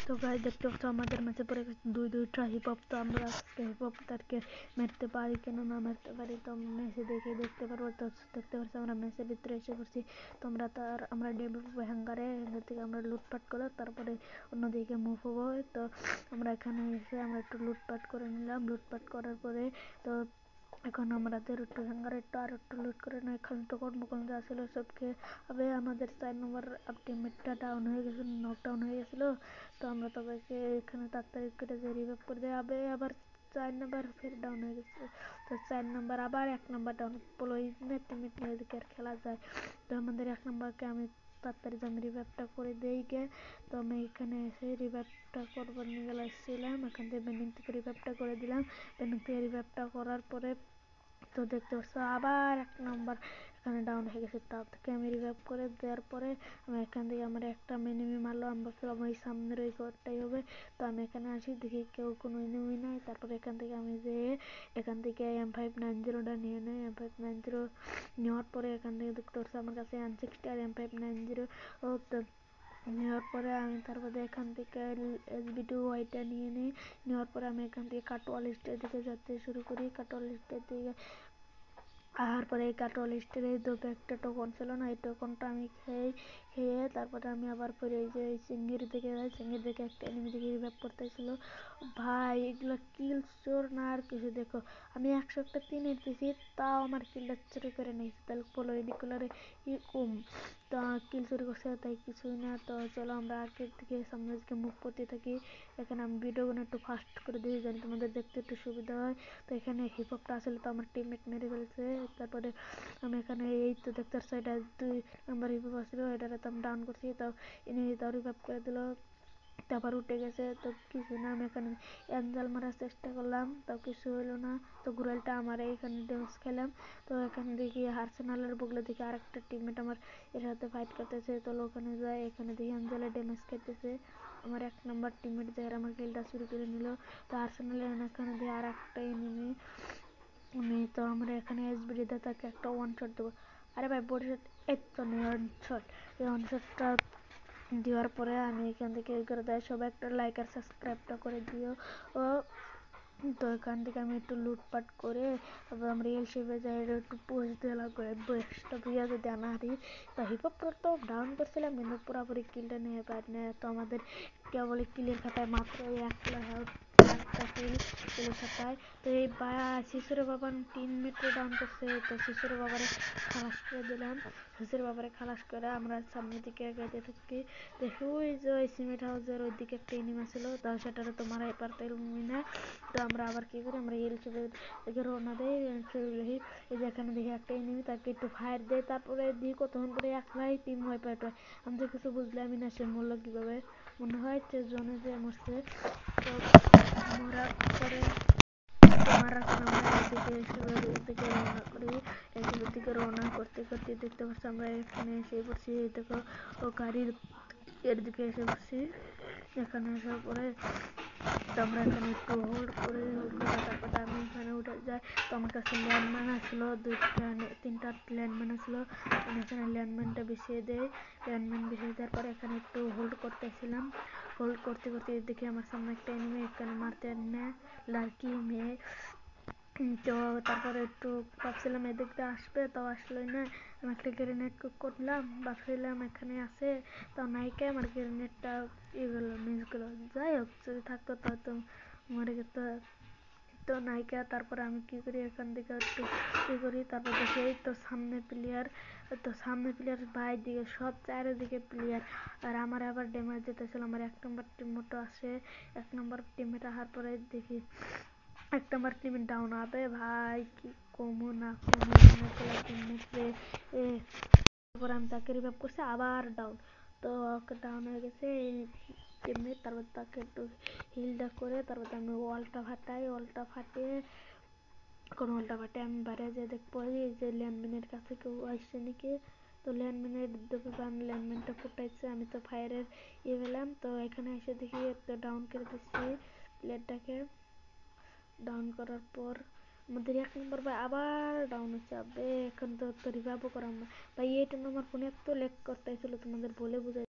তো গাইস দেখতে পাচ্ছ আমাদের ম্যাচে পড়ে গেছে 2-2টা হিপ হপ। তো আমরা আজকে হিপ হপ তারকে মারতে পারি কেন না মারতে পারি তো ম্যাচে দেখতে পারবো। তো দেখতে পাচ্ছ আমরা ম্যাচের ভিতরে এসে পড়ছি। তো আমরা ডেবু হ্যাঙ্গারে থেকে আমরা লুটপাট করে তারপরে অন্যদিকে মুভ হবো। তো আমরা এখানে এসে আমরা একটু লুটপাট করে নিলাম। লুটপাট করার পরে তো এখন আমাদের একটু হ্যাঙ্গারে আর একটু লুট করে না এখানে তখন মুকুল যা ছিল সবকে আবে আমাদের 4 নম্বর টিমমেটটা ডাউন হয়ে গেছিল, নকডাউন হয়ে গেছিল। তো আমরা সবাইকে এখানে তাড়াতাড়ি করে যে রিভাইভ করে দেয়। আবে আবার 4 নম্বর ফের ডাউন হয়ে গেছে। তো 4 নম্বর আবার 1 নম্বর ডাউন বলো টিমমেট নিয়ে এদিকে আর খেলা যায়। তো আমাদের 1 নম্বরকে আমি তাড়াতাড়ি আমি রিভাইভটা করে দেই গে। তো আমি এখানে এসে রিভাইভটা করবার নিয়ে গেলাম, এখান থেকে বেন্ডিং থেকে রিভাইভটা করে দিলাম। বেন্ডিং থেকে রিভাইভটা করার পরে তো দেখতে পাচ্ছ আবার 1 নম্বর এখানে ডাউন হয়ে গেছে। তার থেকে আমি রিভাইভ করে দেওয়ার পরে আমি এখান থেকে আমার একটা এনিমি মারলো। আমরা ভাবছিলাম ওই সামনের ওই ঘরটাই হবে। তো আমি এখানে আসি দেখি কেউ কোনো এনিমি নাই। তারপরে এখান থেকে আমি যেয়ে এখান থেকে M590টা নিয়ে নেই। M590 নেওয়ার পরে এখান থেকে দেখতে পাচ্ছ আমার কাছে N60 আর M590 নেওয়ার পরে আমি তারপরে এখান থেকে SB2 নিয়ে নিই। নেওয়ার পরে আমি এখান থেকে কাটোয়া লিস্টের দিকে যেতে শুরু করি। কাটোয়া লিস্টের দিকে আসার পরে এই কাটোয়া লিস্টের এই একটা টোকন ছিল না, এই টোকনটা আমি খেয়ে তারপরে আমি আবার ফিরে এই যে সিঙ্গির দিকে যাই। সিঙ্গির দিকে একটা এনিমি দিকে রিভাইভ করতেছিল। ভাই এগুলো কিল চোর না আর কিছু। দেখো আমি 103 দিয়েছি তাও আমার কিলটা চুরি করে নিয়েছি। তাহলে বলো এদিকে কম তো কিল চুরি করছে তাই কিছুই না। তো চলো আমরা আগের দিকে সামনের দিকে মুভ করতে থাকি। এখানে আমি ভিডিওগুলো একটু ফাস্ট করে দিয়ে জানি তোমাদের দেখতে একটু সুবিধা হয়। তো এখানে হিপ হপটা আসলে তো আমার টিমমেট মেরে ফেলছে। তারপরে আমি এখানে এই তো দেখতে পাচ্ছি এটা 2 নম্বর হিপ হপ ছিল, এটারে তো আমি ডাউন করছি। তো এনে তাও রিভাইভ করে দিল, তারপর উঠে গেছে। তো কিছু না আমি এখানে অ্যাঞ্জেল মারার চেষ্টা করলাম তাও কিছু হলো না। তো ঘুরালটা আমার এখানে ড্যামেজ খেলাম। তো এখানে দেখি আর্সেনালের বগলে দেখি আরেকটা টিমমেট আমার এর সাথে ফাইট করতেছে। তো ওখানে যায় এখানে দেখি অ্যাঞ্জেলের ড্যামেজ খেতেছে। আমার 1 নম্বর টিমমেট যায় আমার কিলটা চুরি করে নিল। তো আর্সেনালের এখানে দিয়ে আর একটা এনিমি তো আমরা এখানে SBD তে তাকে একটা ওয়ান শট দেবো। আরে ভাই বডি শট এই তো ওয়ান শট। এই ওয়ান শটটা দেওয়ার পরে আমি এখান থেকে করে দেয় সবাই একটা লাইক আর সাবস্ক্রাইবটা করে দিও। ও তো এখান থেকে আমি একটু লুটপাট করে তারপর আমরা রিয়েল শেপে যাই একটু পোস্ট দিলাম করে বেস্টটা ভিয়া যদি আনা হারি। তো হিপহপ তো ডাউন করছিলাম কিন্তু পুরোপুরি কিলটা নিয়ে পারি না। তো আমাদের কেবল কিলের খাতায় মাত্র একটা হেল্প একটা কিলের খাতায়। তো এই শিশুরে বাবার টিমমেটে ডাউন করছে। তো শিশুরে বাবারে খালাস করে দিলাম। শিশুরে বাবারে খালাস করে আমরা সামনের দিকে এগোতে থাকি। দেখি ওই যে ওই সিমেন্ট হাউসের ওই দিকে একটা এনিমি ছিল, তো সেটারে তো মারাই পারতামই না। তো আমরা আবার কি করি আমরা হিল চেপে দেখে রওনা দেই। এই যে এখানে দেখি একটা এনিমি তাকে একটু ফায়ার দেয়, তারপরে দিই কতক্ষণ পরে একলাই টিম ওয়াইপ আউট হয়। আমি তো কিছু বুঝলামই না সে মরলো কিভাবে। মনে হয় জোনে যে মরছে। তো মরার পরে আমরা এদিকে রওনা করি। এদিকে রওনা করতে করতে দেখতে পাচ্ছি আমরা এখানে এসে পড়ছি। দেখো ও গাড়ির এর দিকে এসে পড়ছি। এখানে আসার পরে তো আমরা এখানে একটু হোল্ড করে তারপরে আমি এখানে উঠে যাই। তো আমার কাছে ল্যান্ডম্যান আসলো 2-3টা ল্যান্ডম্যান আসলো। আমি এখানে ল্যান্ডম্যানটা বিছিয়ে দেই। ল্যান্ডম্যান বিছিয়ে দেওয়ার পরে এখানে একটু হোল্ড করতেছিলাম। হোল্ড করতে করতে দেখি আমার সামনে একটা এনিমি এখানে মারতে না লাড়কি মেয়ে। তো তারপরে একটু ভাবছিলাম এদিক দিয়ে আসবে, তো আসলোই না। আমি একটা গ্রেনেড কুক করলাম, ভাবছিলাম এখানে আছে তো নাইকে আমার গ্রেনেডটা এগুলো মিস গেলো। যাই হোক যদি থাকতো তো মরে যেত। তো নায়িকা তারপরে আমি কি করি এখান থেকে একটু কি করি তারপর দেখি এই তো সামনে প্লেয়ার। তো সামনে প্লেয়ার ভাই দিকে সব চারিদিকে প্লেয়ার। আর আমার আবার ড্যামেজ যেতেছিল। আমার 1 নম্বর টিমমেট আসে। 1 নম্বর টিমমেট আসার পরে দেখি 1 নম্বর টিমমেট ডাউন হবে। ভাই কি কমু না কমু টিমমেট রে। তারপর আমি তাকে রিভাইভ করছি আবার ডাউন। তো ডাউন হয়ে গেছে টিমমেট। তারপর তাকে একটু হিলটা করে তারপর আমি ওয়ালটা ফাটিয়ে কোন ওয়ালটা ফাটিয়ে আমি বাইরে যেয়ে দেখবো যে ল্যান্ডম্যানের কাছে কেউ আসছে নাকি। তো ল্যান্ডম্যানটা ফুটাইছে। আমি তো ফায়ারের পেলাম। তো এখানে এসে দেখি একটা ডাউন করে দিচ্ছি প্লেয়ারটাকে। ডাউন করার পর আমাদের 1 নম্বর ভাই আবার ডাউন হচ্ছে। আবে এখন তো রিভাইভও করাম না ভাই। এই জন্য আমার ফোনে এত লেগ করতেছিল তোমাদের বলে বোঝাই